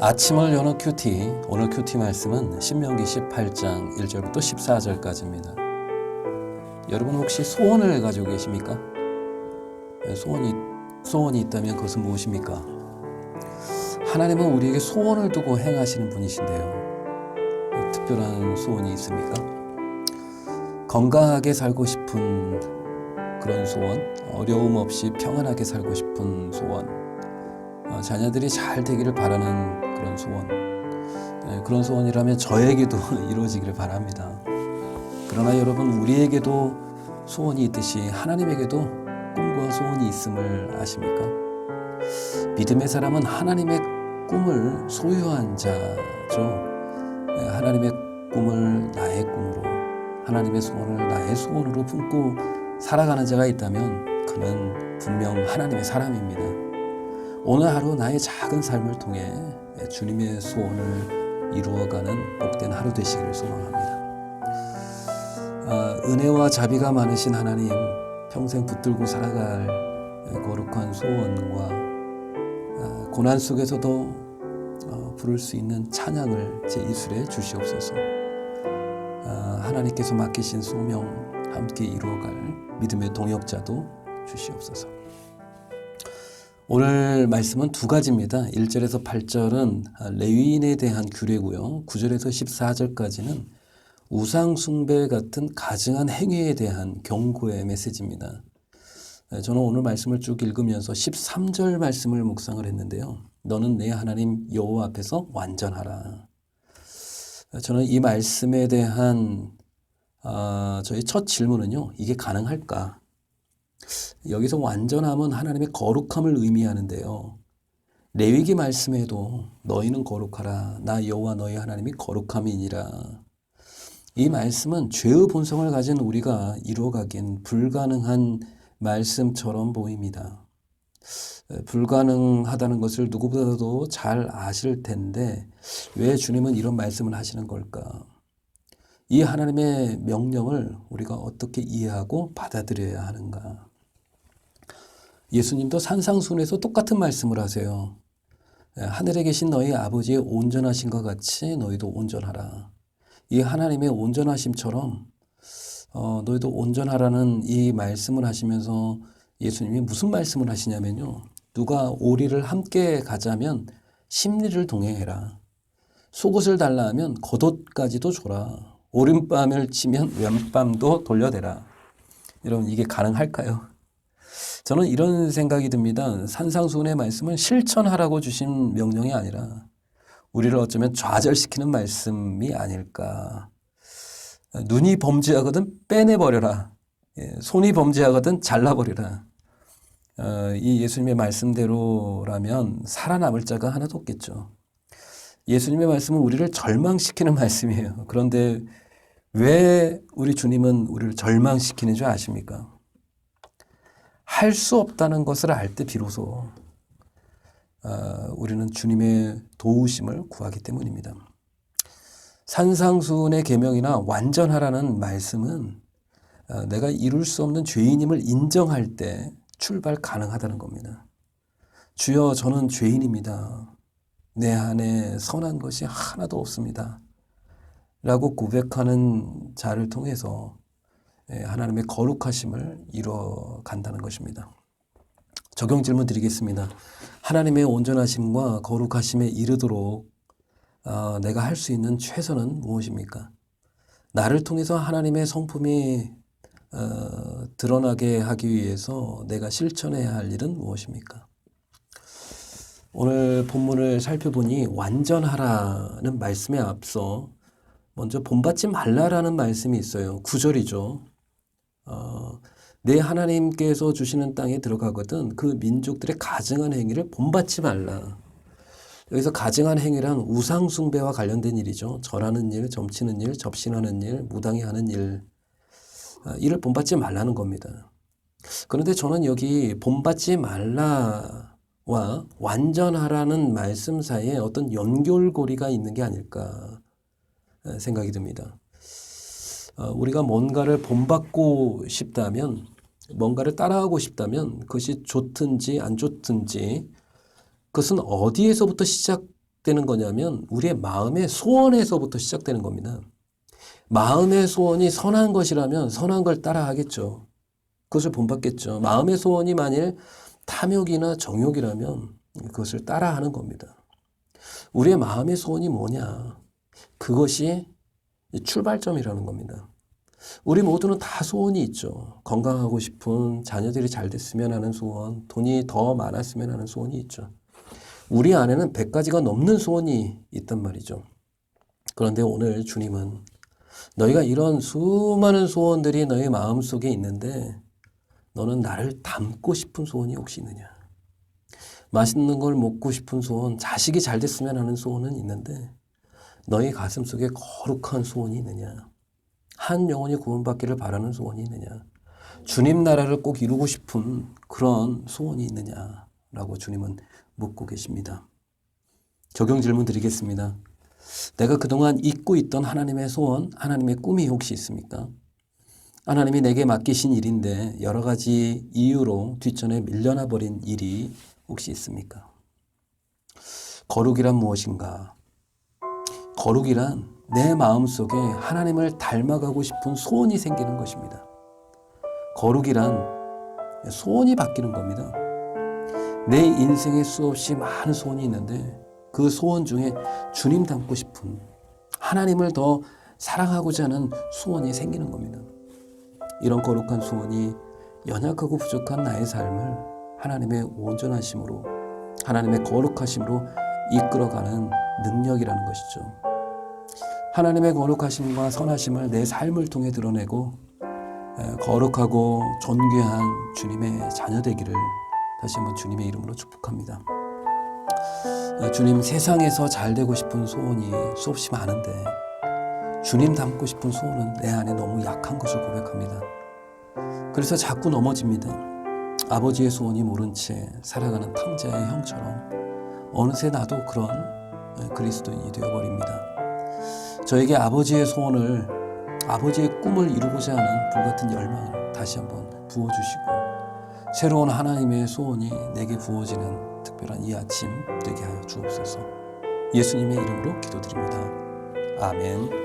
아침을 여는 큐티. 오늘 큐티 말씀은 신명기 18장 1절부터 14절까지입니다. 여러분 혹시 소원을 가지고 계십니까? 소원이 있다면 그것은 무엇입니까? 하나님은 우리에게 소원을 두고 행하시는 분이신데요. 특별한 소원이 있습니까? 건강하게 살고 싶은 그런 소원, 어려움 없이 평안하게 살고 싶은 소원, 자녀들이 잘 되기를 바라는 그런 소원, 그런 소원이라면 저에게도 이루어지기를 바랍니다. 그러나 여러분, 우리에게도 소원이 있듯이 하나님에게도 꿈과 소원이 있음을 아십니까? 믿음의 사람은 하나님의 꿈을 소유한 자죠. 하나님의 꿈을 나의 꿈으로, 하나님의 소원을 나의 소원으로 품고 살아가는 자가 있다면 그는 분명 하나님의 사람입니다. 오늘 하루 나의 작은 삶을 통해 주님의 소원을 이루어가는 복된 하루 되시기를 소망합니다. 은혜와 자비가 많으신 하나님, 평생 붙들고 살아갈 거룩한 소원과 고난 속에서도 부를 수 있는 찬양을 제 입술에 주시옵소서. 하나님께서 맡기신 소명 함께 이루어갈 믿음의 동역자도 주시옵소서. 오늘 말씀은 두 가지입니다. 1절에서 8절은 레위인에 대한 규례고요. 9절에서 14절까지는 우상 숭배 같은 가증한 행위에 대한 경고의 메시지입니다. 저는 오늘 말씀을 쭉 읽으면서 13절 말씀을 묵상을 했는데요. 너는 내 하나님 여호와 앞에서 완전하라. 저는 이 말씀에 대한 저희 첫 질문은요. 이게 가능할까? 여기서 완전함은 하나님의 거룩함을 의미하는데요. 레위기 말씀에도 너희는 거룩하라. 나 여호와 너희 하나님이 거룩함이니라. 이 말씀은 죄의 본성을 가진 우리가 이루어가기엔 불가능한 말씀처럼 보입니다. 불가능하다는 것을 누구보다도 잘 아실 텐데 왜 주님은 이런 말씀을 하시는 걸까? 이 하나님의 명령을 우리가 어떻게 이해하고 받아들여야 하는가? 예수님도 산상수훈에서 똑같은 말씀을 하세요. 하늘에 계신 너희 아버지의 온전하심과 같이 너희도 온전하라. 이 하나님의 온전하심처럼 너희도 온전하라는 이 말씀을 하시면서 예수님이 무슨 말씀을 하시냐면요. 누가 오리를 함께 가자면 십리를 동행해라. 속옷을 달라 하면 겉옷까지도 줘라. 오른밤을 치면 왼밤도 돌려대라. 여러분, 이게 가능할까요? 저는 이런 생각이 듭니다. 산상수훈의 말씀은 실천하라고 주신 명령이 아니라 우리를 어쩌면 좌절시키는 말씀이 아닐까. 눈이 범죄하거든 빼내버려라. 손이 범죄하거든 잘라버리라. 이 예수님의 말씀대로라면 살아남을 자가 하나도 없겠죠. 예수님의 말씀은 우리를 절망시키는 말씀이에요. 그런데 왜 우리 주님은 우리를 절망시키는 줄 아십니까? 할 수 없다는 것을 알 때 비로소 우리는 주님의 도우심을 구하기 때문입니다. 산상수훈의 계명이나 완전하라는 말씀은 내가 이룰 수 없는 죄인임을 인정할 때 출발 가능하다는 겁니다. 주여, 저는 죄인입니다. 내 안에 선한 것이 하나도 없습니다. 라고 고백하는 자를 통해서 하나님의 거룩하심을 이루어 간다는 것입니다. 적용 질문 드리겠습니다. 하나님의 온전하심과 거룩하심에 이르도록 내가 할 수 있는 최선은 무엇입니까? 나를 통해서 하나님의 성품이 드러나게 하기 위해서 내가 실천해야 할 일은 무엇입니까? 오늘 본문을 살펴보니 완전하라는 말씀에 앞서 먼저 본받지 말라라는 말씀이 있어요. 9절이죠. 내 하나님께서 주시는 땅에 들어가거든 그 민족들의 가증한 행위를 본받지 말라. 여기서 가증한 행위란 우상 숭배와 관련된 일이죠. 절하는 일, 점치는 일, 접신하는 일, 무당히 하는 일, 이를 본받지 말라는 겁니다. 그런데 저는 여기 본받지 말라와 완전하라는 말씀 사이에 어떤 연결고리가 있는 게 아닐까 생각이 듭니다. 우리가 뭔가를 본받고 싶다면, 뭔가를 따라하고 싶다면 그것이 좋든지 안 좋든지 그것은 어디에서부터 시작되는 거냐면 우리의 마음의 소원에서부터 시작되는 겁니다. 마음의 소원이 선한 것이라면 선한 걸 따라 하겠죠. 그것을 본받겠죠. 마음의 소원이 만일 탐욕이나 정욕이라면 그것을 따라 하는 겁니다. 우리의 마음의 소원이 뭐냐? 그것이 출발점이라는 겁니다. 우리 모두는 다 소원이 있죠. 건강하고 싶은, 자녀들이 잘 됐으면 하는 소원, 돈이 더 많았으면 하는 소원이 있죠. 우리 안에는 100가지가 넘는 소원이 있단 말이죠. 그런데 오늘 주님은 너희가 이런 수많은 소원들이 너희 마음속에 있는데 너는 나를 닮고 싶은 소원이 혹시 있느냐? 맛있는 걸 먹고 싶은 소원, 자식이 잘 됐으면 하는 소원은 있는데 너희 가슴 속에 거룩한 소원이 있느냐? 한 영혼이 구원받기를 바라는 소원이 있느냐? 주님 나라를 꼭 이루고 싶은 그런 소원이 있느냐라고 주님은 묻고 계십니다. 적용 질문 드리겠습니다. 내가 그동안 잊고 있던 하나님의 소원, 하나님의 꿈이 혹시 있습니까? 하나님이 내게 맡기신 일인데 여러 가지 이유로 뒷전에 밀려나 버린 일이 혹시 있습니까? 거룩이란 무엇인가? 거룩이란 내 마음속에 하나님을 닮아가고 싶은 소원이 생기는 것입니다. 거룩이란 소원이 바뀌는 겁니다. 내 인생에 수없이 많은 소원이 있는데 그 소원 중에 주님 닮고 싶은, 하나님을 더 사랑하고자 하는 소원이 생기는 겁니다. 이런 거룩한 소원이 연약하고 부족한 나의 삶을 하나님의 온전하심으로, 하나님의 거룩하심으로 이끌어가는 능력이라는 것이죠. 하나님의 거룩하심과 선하심을 내 삶을 통해 드러내고 거룩하고 존귀한 주님의 자녀 되기를 다시 한번 주님의 이름으로 축복합니다. 주님, 세상에서 잘 되고 싶은 소원이 수없이 많은데 주님 닮고 싶은 소원은 내 안에 너무 약한 것을 고백합니다. 그래서 자꾸 넘어집니다. 아버지의 소원이 모른 채 살아가는 탕자의 형처럼 어느새 나도 그런 그리스도인이 되어버립니다. 저에게 아버지의 소원을, 아버지의 꿈을 이루고자 하는 불같은 열망을 다시 한번 부어주시고 새로운 하나님의 소원이 내게 부어지는 특별한 이 아침 되게 하여 주옵소서. 예수님의 이름으로 기도드립니다. 아멘.